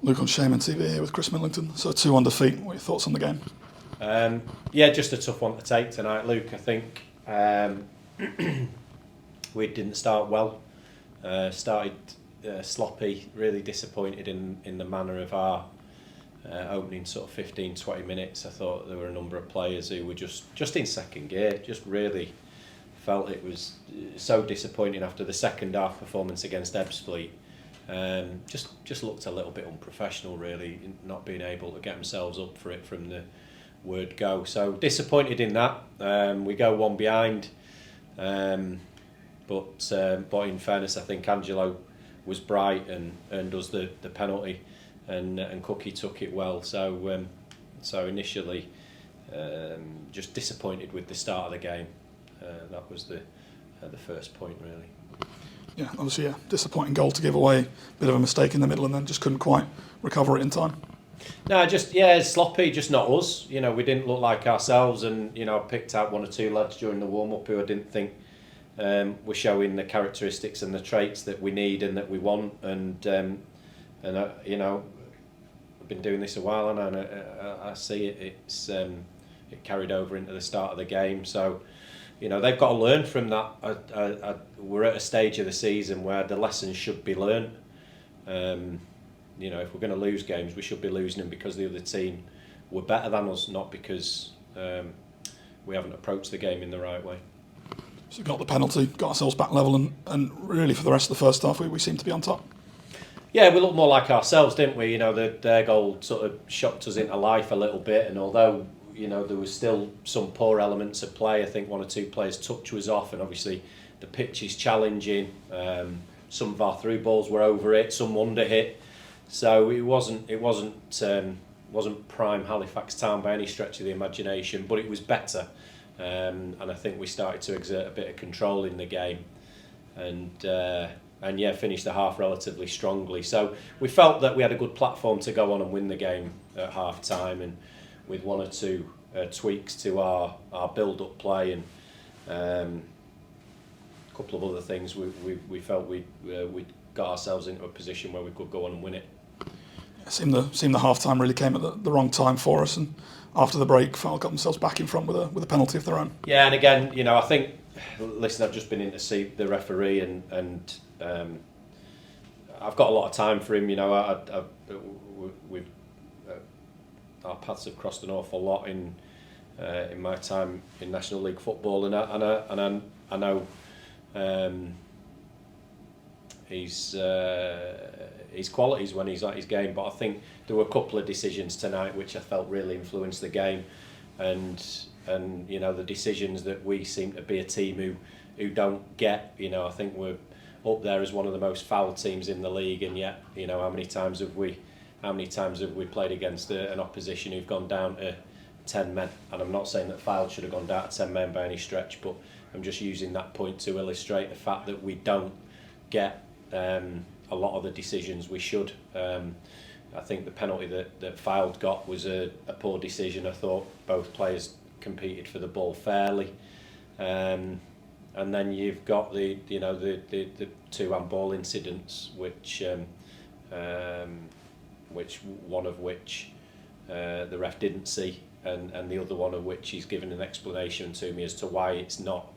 Luke on Shaman TV here with Chris Millington. So 2-1 defeat. What are your thoughts on the game? Yeah, just a tough one to take tonight, Luke. I think we didn't start well. Started sloppy, really disappointed in the manner of our opening sort of 15-20 minutes. I thought there were a number of players who were just in second gear, just really felt it was so disappointing after the second half performance against Ebbsfleet. Just looked a little bit unprofessional, really, not being able to get themselves up for it from the word go. So disappointed in that. We go one behind, but in fairness, I think Angelo was bright and earned us the penalty, and Cookie took it well. So initially, just disappointed with the start of the game. That was the first point, really. Yeah, obviously, disappointing goal to give away. Bit of a mistake in the middle, and then just couldn't quite recover it in time. No, sloppy, just not us. We didn't look like ourselves, and I picked out one or two lads during the warm-up who I didn't think were showing the characteristics and the traits that we need and that we want. And I've been doing this a while, and I see it carried over into the start of the game. So, they've got to learn from that. We're at a stage of the season where the lessons should be learned. If we're going to lose games, we should be losing them because the other team were better than us, not because we haven't approached the game in the right way. So we got the penalty, got ourselves back level, and really for the rest of the first half, we seemed to be on top. Yeah, we looked more like ourselves, didn't we? Their goal sort of shocked us into life a little bit, and although there was still some poor elements of play, I think one or two players' touch was off, and obviously the pitch is challenging. Some of our through balls were over it, some under hit. So it wasn't prime Halifax Town by any stretch of the imagination, but it was better, and I think we started to exert a bit of control in the game, and finished the half relatively strongly. So we felt that we had a good platform to go on and win the game at half time, and with one or two tweaks to our build-up play and a couple of other things, we felt we got ourselves into a position where we could go on and win it. It seemed the half-time really came at the wrong time for us, and after the break, Fylde got themselves back in front with a penalty of their own. Yeah, and again, I think, listen, I've just been in to see the referee, and I've got a lot of time for him. Our paths have crossed an awful lot in my time in National League football, and I know his qualities when he's at his game, but I think there were a couple of decisions tonight which I felt really influenced the game, and the decisions that we seem to be a team who don't get. I think we're up there as one of the most foul teams in the league, and yet how many times have we played against an opposition who've gone down to 10 men? And I'm not saying that Fylde should have gone down to 10 men by any stretch, but I'm just using that point to illustrate the fact that we don't get a lot of the decisions we should. I think the penalty that Fylde got was a poor decision. I thought both players competed for the ball fairly, and then you've got the two handball incidents, which one of which the ref didn't see, and the other one of which he's given an explanation to me as to why it's not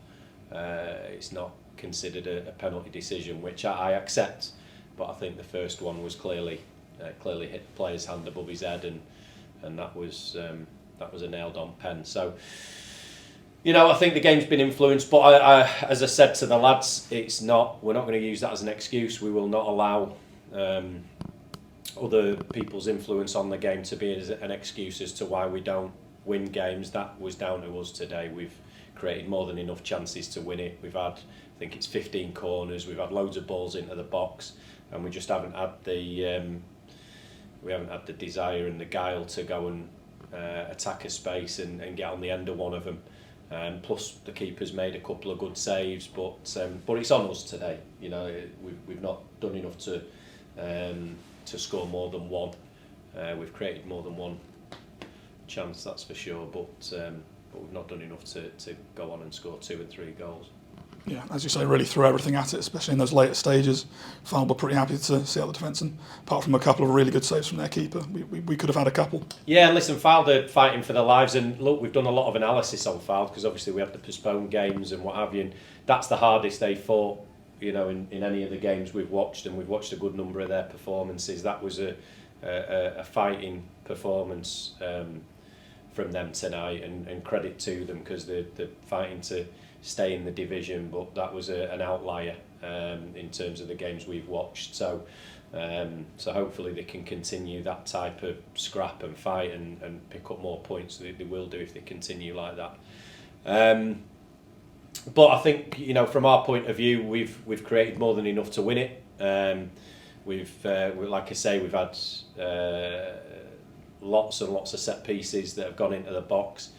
considered a penalty decision, which I accept. But I think the first one was clearly hit the player's hand above his head, and that was a nailed-on pen. So, I think the game's been influenced, but I, as I said to the lads, we're not going to use that as an excuse. We will not allow other people's influence on the game to be an excuse as to why we don't win games. That was down to us today. We've created more than enough chances to win it. We've had, I think it's 15 corners. We've had loads of balls into the box, and we just haven't had the desire and the guile to go and attack a space and get on the end of one of them. Plus the keeper's made a couple of good saves, but it's on us today. We've not done enough to score more than one. We've created more than one chance, that's for sure, but we've not done enough to go on and score 2 and 3 goals. Yeah, as you say, really threw everything at it, especially in those later stages. Fylde were pretty happy to see out the defence, and apart from a couple of really good saves from their keeper, we could have had a couple. Yeah, and listen, Fylde are fighting for their lives, and look, we've done a lot of analysis on Fylde because obviously we have the postponed games and what have you, and that's the hardest they fought, you know, in any of the games we've watched, and we've watched a good number of their performances. That was a fighting performance from them tonight, and credit to them because they're fighting to stay in the division, but that was an outlier in terms of the games we've watched. So hopefully they can continue that type of scrap and fight and pick up more points. They will do if they continue like that. But I think, you know, from our point of view, we've created more than enough to win it. We've like I say, we've had lots and lots of set pieces that have gone into the box.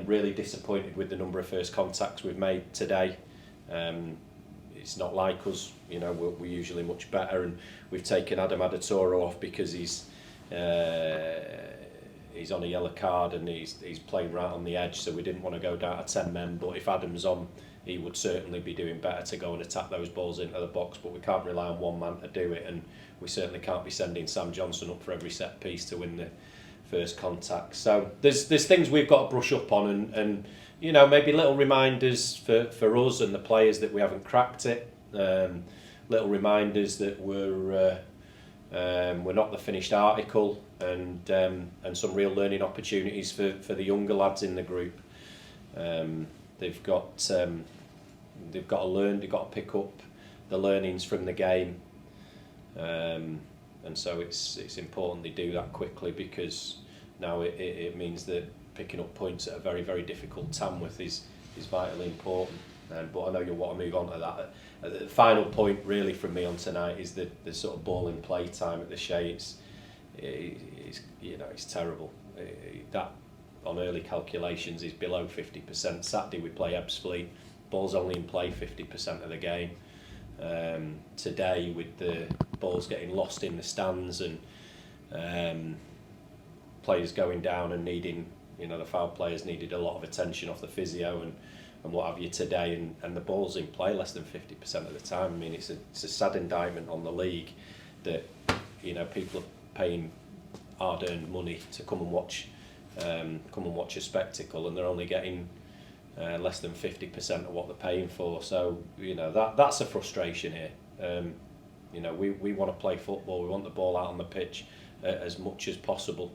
Really disappointed with the number of first contacts we've made today. It's not like us, you know, we're usually much better, and we've taken Adam Adatoro off because he's on a yellow card and he's playing right on the edge, so we didn't want to go down to 10 men, but if Adam's on, he would certainly be doing better to go and attack those balls into the box, but we can't rely on one man to do it, and we certainly can't be sending Sam Johnson up for every set piece to win the first contact. So there's things we've got to brush up on, and you know, maybe little reminders for us and the players that we haven't cracked it. Little reminders that we're not the finished article, and some real learning opportunities for the younger lads in the group. They've got to learn. They've got to pick up the learnings from the game. And so it's important they do that quickly, because now it means that picking up points at a very, very difficult Tamworth is vitally important. But I know you'll want to move on to that. The final point really from me on tonight is the sort of ball in play time at the Shea. It's terrible. That on early calculations is below 50%. Saturday we play Ebbsfleet, ball's only in play 50% of the game. Today, with the balls getting lost in the stands and players going down and needing, you know, the Fylde players needed a lot of attention off the physio and what have you today, and the ball's in play less than 50% of the time. I mean, it's a sad indictment on the league that, you know, people are paying hard-earned money to come and watch a spectacle, and they're only getting less than 50% of what they're paying for. So, you know, that's a frustration here. You know, we want to play football. We want the ball out on the pitch as much as possible.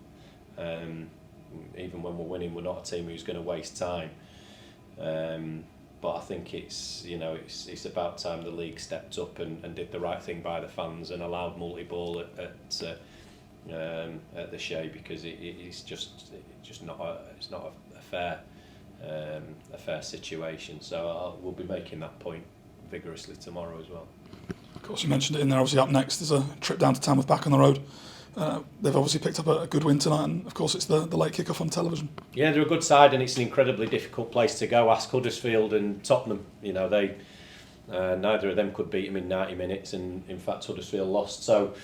Even when we're winning, we're not a team who's going to waste time. But I think it's about time the league stepped up and did the right thing by the fans and allowed multi-ball at the Shea, because it's just not a fair situation. So we'll be making that point vigorously tomorrow as well. Of course, you mentioned it in there. Obviously, up next is a trip down to Tamworth, back on the road. They've obviously picked up a good win tonight, and of course it's the late kick-off on television. Yeah, they're a good side, and it's an incredibly difficult place to go. Ask Huddersfield and Tottenham. You know, they neither of them could beat them in 90 minutes, and in fact Huddersfield lost. So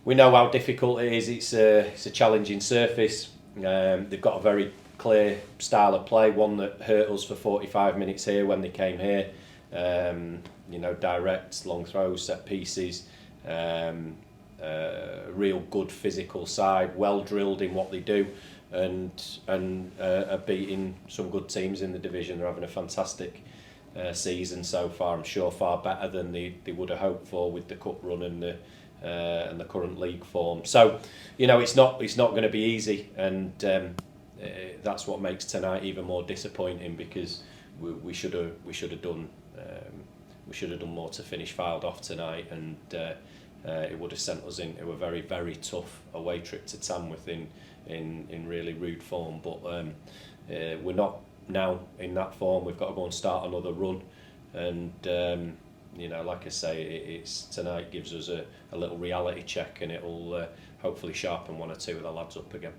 we know how difficult it is. It's a challenging surface. They've got a very clear style of play, one that hurt us for 45 minutes here when they came here. You know, direct, long throws, set pieces. Real good physical side, well drilled in what they do, and are beating some good teams in the division. They're having a fantastic season so far. I'm sure far better than they would have hoped for with the cup run and the current league form. So, you know, it's not going to be easy, and that's what makes tonight even more disappointing, because we should have done more to finish Fylde off tonight, and it would have sent us into a very, very tough away trip to Tamworth in really rude form. But we're not now in that form. We've got to go and start another run, and you know, like I say, it's tonight gives us a little reality check, and it'll hopefully sharpen one or two of the lads up again.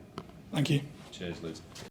Thank you. Cheers, Liz.